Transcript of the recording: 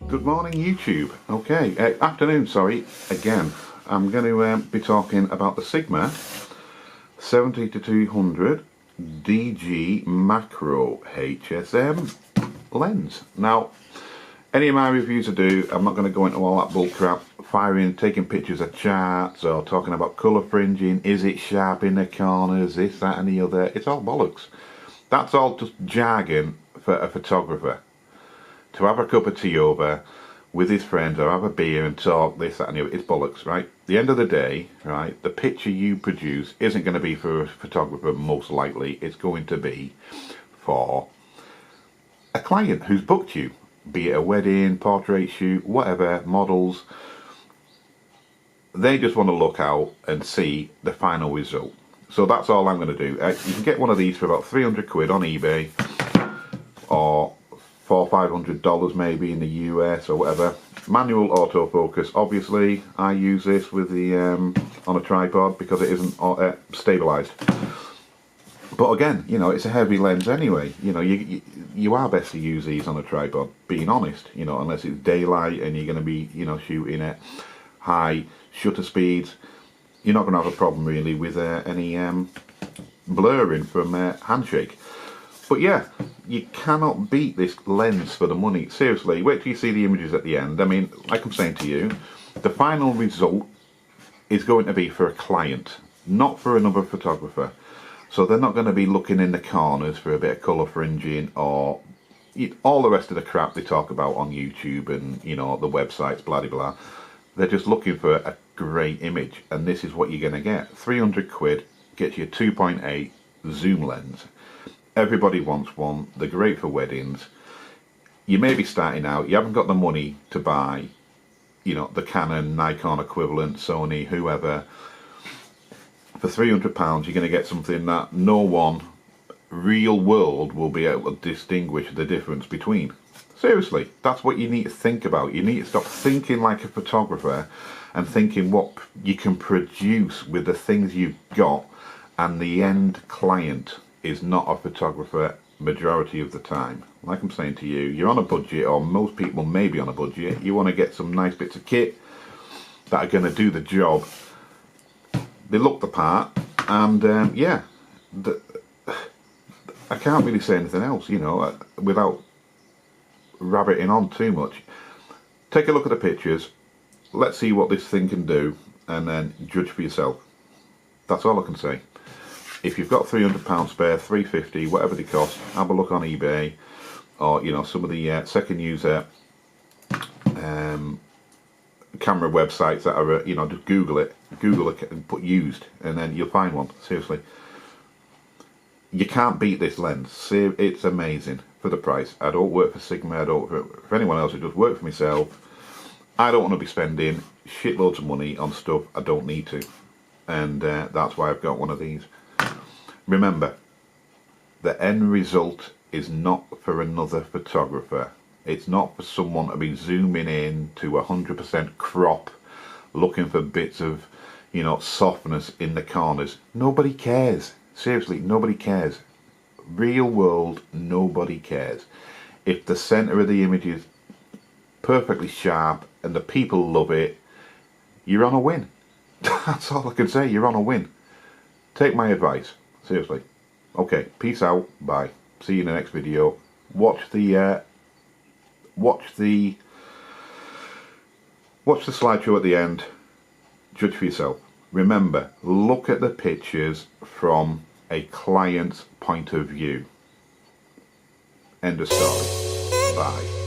Good morning, YouTube. Okay, afternoon, sorry, again. I'm going to be talking about the Sigma 70-200 DG Macro HSM lens. Now, any of my reviews I do, I'm not going to go into all that bull crap, taking pictures of charts or talking about colour fringing, is it sharp in the corners, this, that and the other. It's all bollocks. That's all just jargon for a photographer to have a cup of tea over with his friends or have a beer and talk this, that and the other. It's bollocks, right? The end of the day, right, the picture you produce isn't going to be for a photographer, most likely. It's going to be for a client who's booked you, be it a wedding, portrait shoot, whatever, models. They just want to look out and see the final result. So that's all I'm going to do. You can get one of these for about 300 quid on eBay, or $400-500 maybe in the US or whatever. Manual autofocus. Obviously I use this with the on a tripod because it isn't stabilized. But again, you know, it's a heavy lens anyway. You know, you are best to use these on a tripod, being honest, you know, unless it's daylight and you're going to be, you know, shooting at high shutter speeds. You're not going to have a problem really with any blurring from handshake. But yeah, you cannot beat this lens for the money. Seriously, wait till you see the images at the end. I mean, like I'm saying to you, the final result is going to be for a client, not for another photographer. So they're not going to be looking in the corners for a bit of colour fringing or all the rest of the crap they talk about on YouTube and, you know, the websites, blah, blah, blah. They're just looking for a great image, and this is what you're going to get. 300 quid gets you a 2.8 zoom lens. Everybody wants one. They're great for weddings. You may be starting out, you haven't got the money to buy, you know, the Canon, Nikon equivalent, Sony, whoever. For £300 you're going to get something that no one real world will be able to distinguish the difference between. Seriously, that's what you need to think about. You need to stop thinking like a photographer and thinking what you can produce with the things you've got, and the end client is not a photographer majority of the time. Like I'm saying to you, you're on a budget, or most people may be on a budget. You want to get some nice bits of kit that are going to do the job. They look the part, and yeah, I can't really say anything else, you know, without rabbiting on too much. Take a look at the pictures, let's see what this thing can do, and then judge for yourself. That's all I can say. If you've got £300 spare, $350, whatever they cost, have a look on eBay, or, you know, some of the second user camera websites that are, you know, just Google it and put used, and then you'll find one. Seriously, you can't beat this lens. It's amazing for the price. I don't work for Sigma, I don't work for anyone else. I just work for myself. I don't want to be spending shitloads of money on stuff I don't need to, and that's why I've got one of these. Remember, the end result is not for another photographer. It's not for someone to be zooming in to 100% crop, looking for bits of, you know, softness in the corners. Nobody cares. Seriously, nobody cares. Real world, nobody cares. If the center of the image is perfectly sharp and the people love it, you're on a win. That's all I can say. You're on a win. Take my advice. Seriously. Okay, peace out. Bye. See you in the next video. Watch the slideshow at the end. Judge for yourself. Remember, look at the pictures from a client's point of view. End of story. Bye.